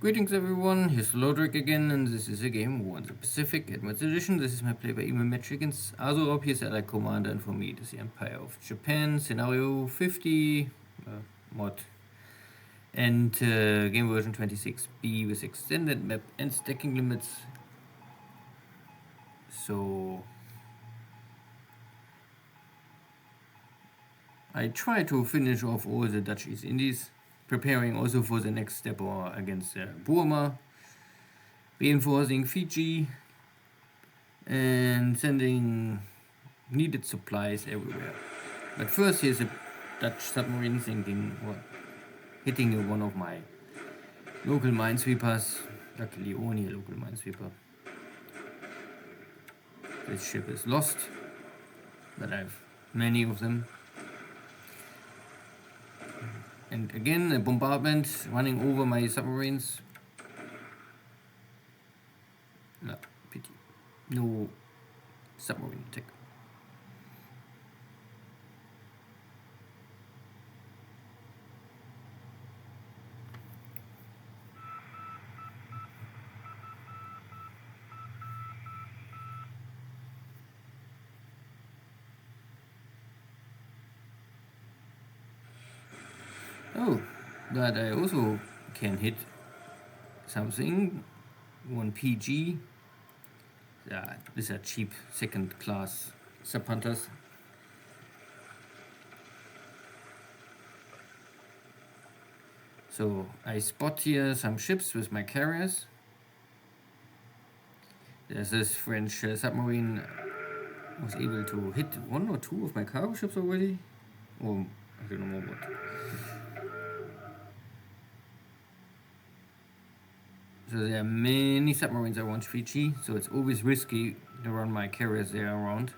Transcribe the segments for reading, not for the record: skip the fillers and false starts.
Greetings everyone, here's Lodrik again, and this is a game War in the Pacific, Advanced Edition. This is my play-by-email match against AsuRob. He's Allied Commander, and for me it is the Empire of Japan, scenario 50, mod, and game version 26B with extended map and stacking limits. So I try to finish off all the Dutch East Indies, preparing also for the next step or against Burma, reinforcing Fiji, and sending needed supplies everywhere. But first here's a Dutch submarine sinking, or hitting one of my local minesweepers. Luckily only a local minesweeper. This ship is lost, but I have many of them. And again a bombardment running over my submarines. No, pity. No submarine attack. Oh, but I also can hit something. One PG. Yeah, these are cheap second class sub hunters. So I spot here some ships with my carriers. There's this French submarine. Was able to hit one or two of my cargo ships already, or I don't know what. So there are many submarines around Fiji, so it's always risky to run my carriers there around.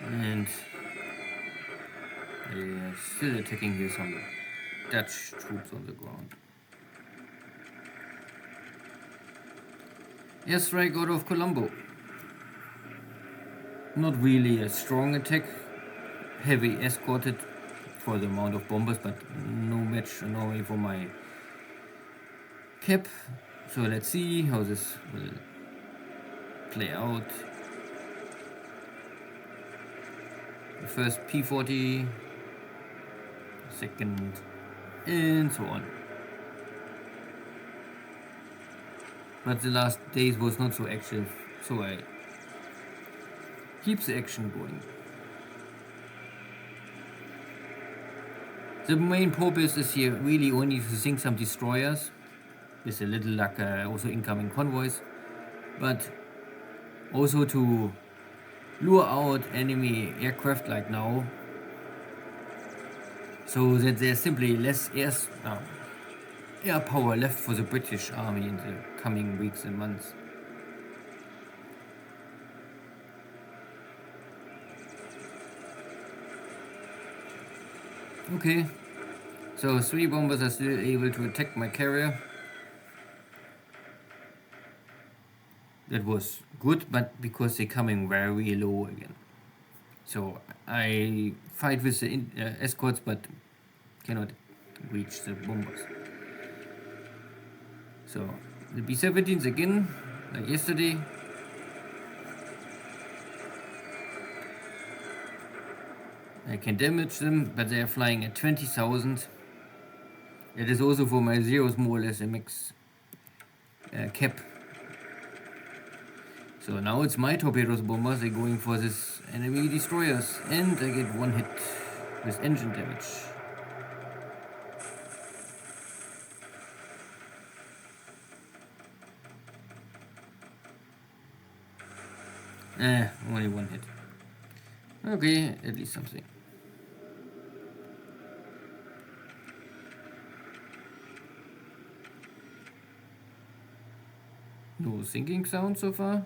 And they are still attacking here some Dutch troops on the ground. Airstrike out of Colombo. Not really a strong attack, heavy escorted for the amount of bombers, but no match normally for my cap. So let's see how this will play out. The first P40, second, and so on. But the last days was not so active, so I keep the action going. The main purpose is here really only to sink some destroyers, with a little luck also incoming convoys, but also to lure out enemy aircraft like now, so that there's simply less air power left for the British army in the coming weeks and months. Okay, so 3 bombers are still able to attack my carrier. That was good, but because they're coming very low again. So I fight with the escorts, but cannot reach the bombers. So the B-17s again, like yesterday. I can damage them, but they are flying at 20,000. It is also for my zeros more or less a max cap. So now it's my torpedoes bombers, they're going for this enemy destroyers, and I get one hit with engine damage. Only one hit. Okay, at least something. No sinking sound so far.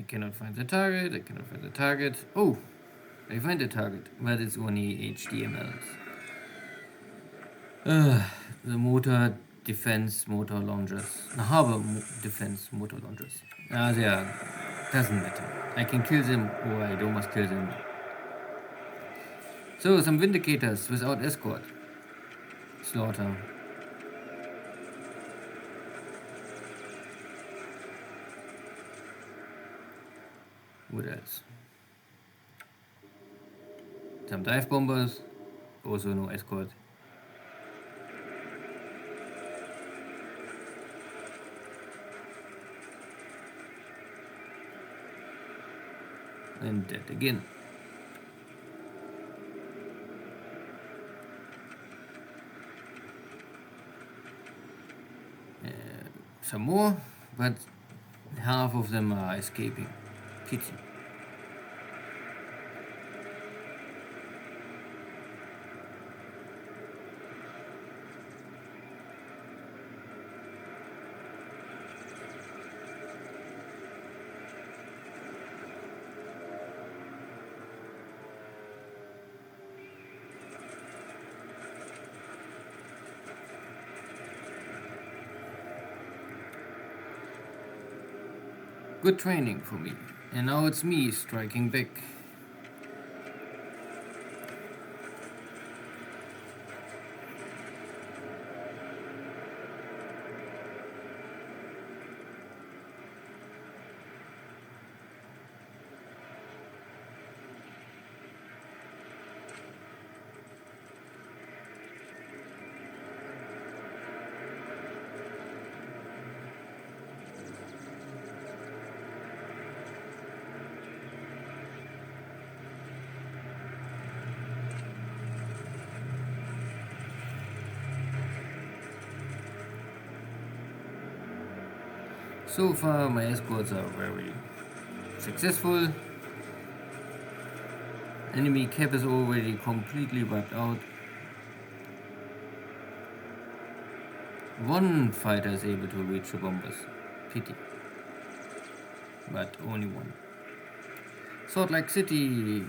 I cannot find the target, I cannot find the target. Oh, I find the target, but it's only HDMLs. The motor defense motor launchers. Harbor defense motor launchers. They are, doesn't matter. I can kill them or I don't must kill them. So, some Vindicators without escort. Slaughter. What else? Some dive bombers. Also no escort. And that again. Some more, but half of them are escaping. Pity. Good training for me. And now it's me striking back. So far my escorts are very successful. Enemy cap is already completely wiped out. One fighter is able to reach the bombers. Pity. But only one. Salt Lake City.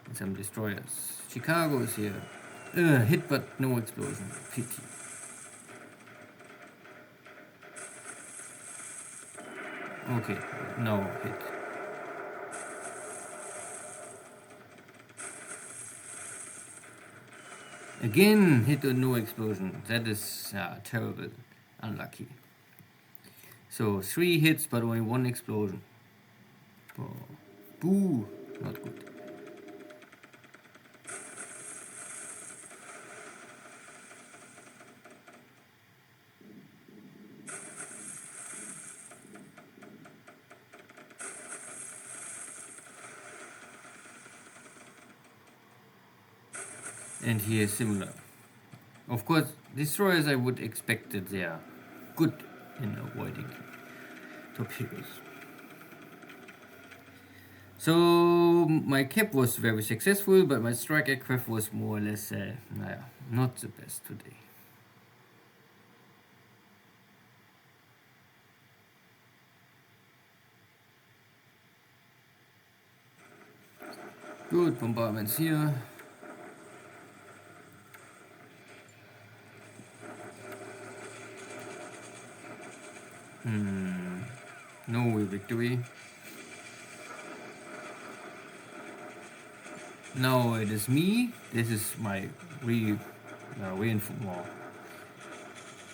And some destroyers. Chicago is here. Hit but no explosion. Pity. Okay, no hit. Again, hit or no explosion. That is terrible. Unlucky. So 3 hits but only 1 explosion. Oh, boo, not good. And here similar. Of course, destroyers I would expect that they are good in avoiding torpedoes. So my cap was very successful, but my strike aircraft was more or less, not the best today. Good bombardments here. No victory. Now it is me. This is my reinforcement.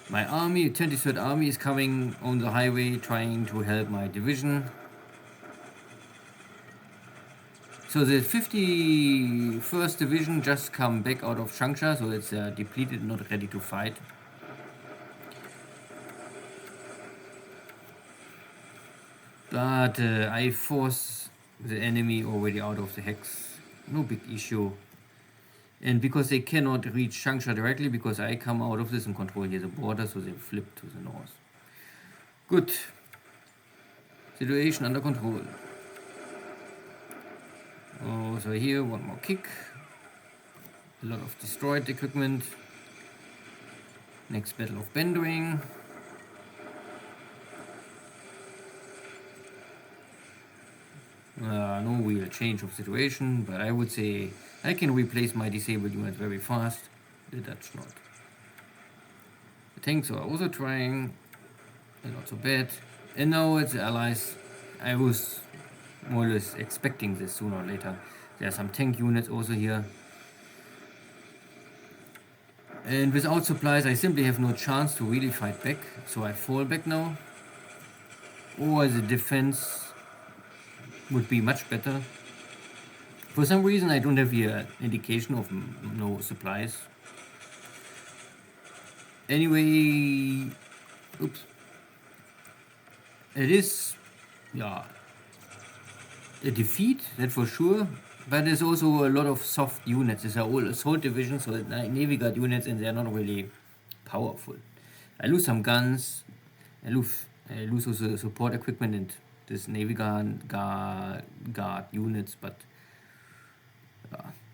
My army, 23rd Army, is coming on the highway trying to help my division. So the 51st Division just come back out of Changsha, so it's depleted, not ready to fight. But I force the enemy already out of the hex. No big issue. And because they cannot reach Changsha directly, because I come out of this and control here the border, so they flip to the north. Good. Situation under control. Oh, so here one more kick. A lot of destroyed equipment. Next Battle of Bendering. No real change of situation, but I would say I can replace my disabled unit very fast. The Dutch not. The tanks are also trying, and not so bad. And now it's the allies. I was more or less expecting this sooner or later. There are some tank units also here. And without supplies I simply have no chance to really fight back, so I fall back now. Or the defense would be much better. For some reason I don't have here indication of no supplies. Anyway, oops. It is, yeah, a defeat, that for sure. But there's also a lot of soft units. These are all assault divisions, so Navy Guard units, and they're not really powerful. I lose some guns. I lose also support equipment and this Navy Guard units, but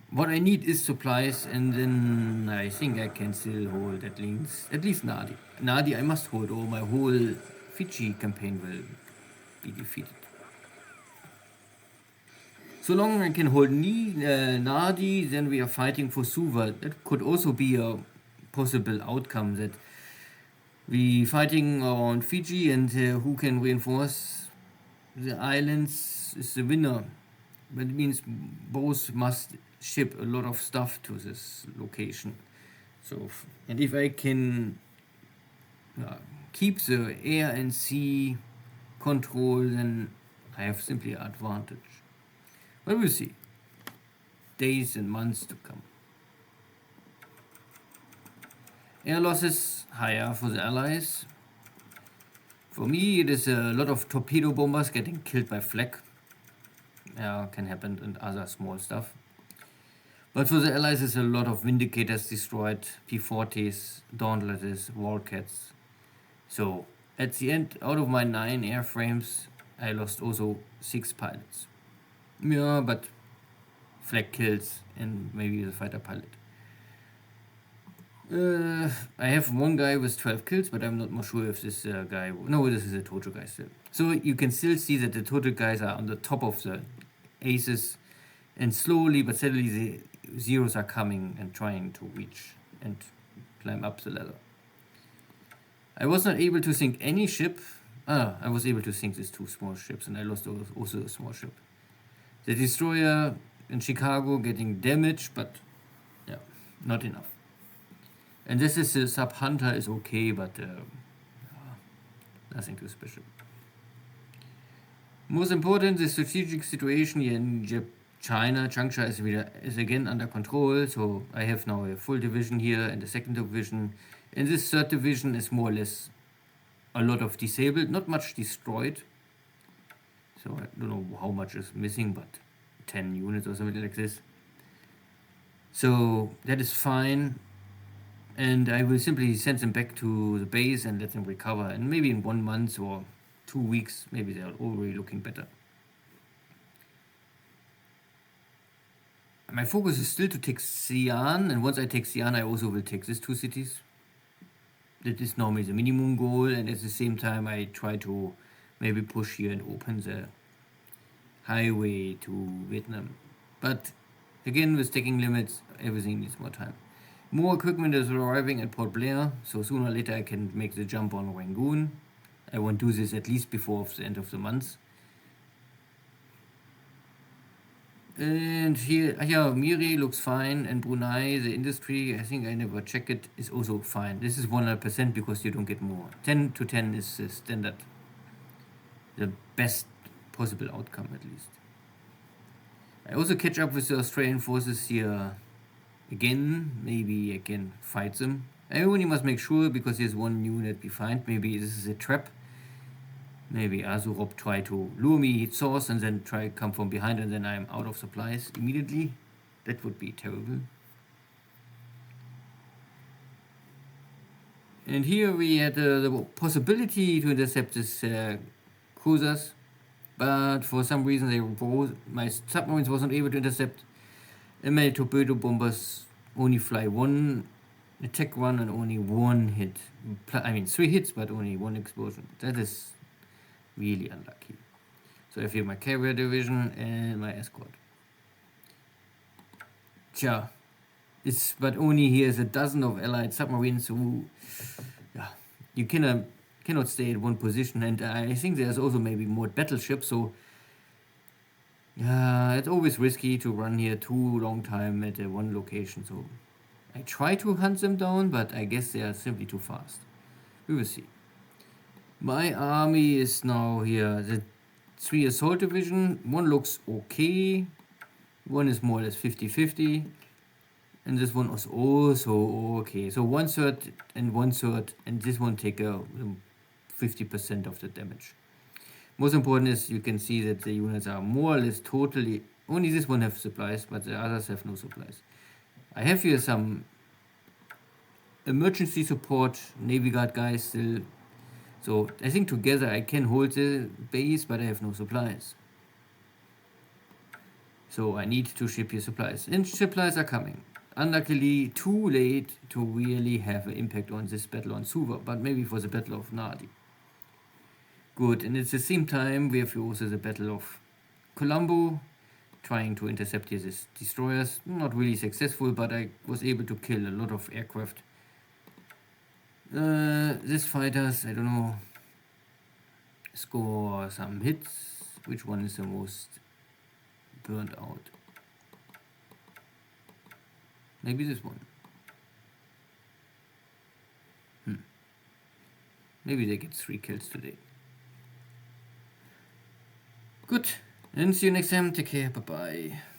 what I need is supplies, and then I think I can still hold at least Nadi. Nadi I must hold, or my whole Fiji campaign will be defeated. So long I can hold Nadi, then we are fighting for Suva. That could also be a possible outcome, that we fighting around Fiji, and who can reinforce the islands is the winner. But it means both must ship a lot of stuff to this location. So, and if I can keep the air and sea control, then I have simply an advantage. But we'll see. Days and months to come. Air losses higher for the allies. For me, it is a lot of torpedo bombers getting killed by flak. Yeah, can happen, and other small stuff. But for the allies, it's a lot of Vindicators destroyed, P-40s, Dauntlesses, Wildcats. So, at the end, out of my 9 airframes, I lost also 6 pilots. Yeah, but flak kills and maybe the fighter pilot. I have one guy with 12 kills, but I'm not more sure if this guy... No, this is a total guy still. So you can still see that the total guys are on the top of the aces, and slowly but steadily the zeros are coming and trying to reach and climb up the ladder. I was not able to sink any ship. I was able to sink these 2 small ships, and I lost also a small ship. The destroyer in Chicago getting damaged, but yeah, not enough. And this is the Sub Hunter is okay, but nothing too special. Most important, the strategic situation here in China, Changsha is again under control. So I have now a full division here and a second division. And this third division is more or less a lot of disabled, not much destroyed. So I don't know how much is missing, but 10 units or something like this. So that is fine. And I will simply send them back to the base and let them recover. And maybe in 1 month or 2 weeks, maybe they're already looking better. My focus is still to take Xi'an, and once I take Xi'an, I also will take these 2 cities. That is normally the minimum goal, and at the same time I try to maybe push here and open the highway to Vietnam. But again, with taking limits, everything needs more time. More equipment is arriving at Port Blair, so sooner or later I can make the jump on Rangoon. I want to do this at least before the end of the month. And here, Miri looks fine, and Brunei, the industry, I think I never check it, is also fine. This is 100% because you don't get more. 10 to 10 is the standard. The best possible outcome, at least. I also catch up with the Australian forces here again. Maybe I can fight them. I only must make sure, because there's 1 unit behind. Maybe this is a trap. Maybe AsuRob try to lure me, hit source, and then try to come from behind, and then I'm out of supplies immediately. That would be terrible. And here we had the possibility to intercept this cruisers, but for some reason my submarines wasn't able to intercept, and my torpedo bombers only fly 1 attack run and only 1 hit. I mean 3 hits, but only 1 explosion. That is really unlucky. So I have here my carrier division and my escort. Tja, but only here is a dozen of allied submarines, so yeah, you cannot stay at one position, and I think there's also maybe more battleships, so yeah, it's always risky to run here too long time at one location, so I try to hunt them down, but I guess they are simply too fast. We will see. My army is now here, the 3 assault division, one looks okay, one is more or less 50-50, and this one was also okay. So 1/3 and 1/3, and this one take 50% of the damage. Most important is you can see that the units are more or less totally, only this one have supplies, but the others have no supplies. I have here some emergency support Navy Guard guys still. So I think together I can hold the base, but I have no supplies. So I need to ship here supplies. And supplies are coming. Unluckily, too late to really have an impact on this battle on Suva, but maybe for the Battle of Nadi. Good, and at the same time we have also the Battle of Colombo, trying to intercept here these destroyers. Not really successful, but I was able to kill a lot of aircraft. These fighters, I don't know, score some hits. Which one is the most burned out? Maybe this one. Maybe they get 3 kills today. Good, and see you next time. Take care, bye bye.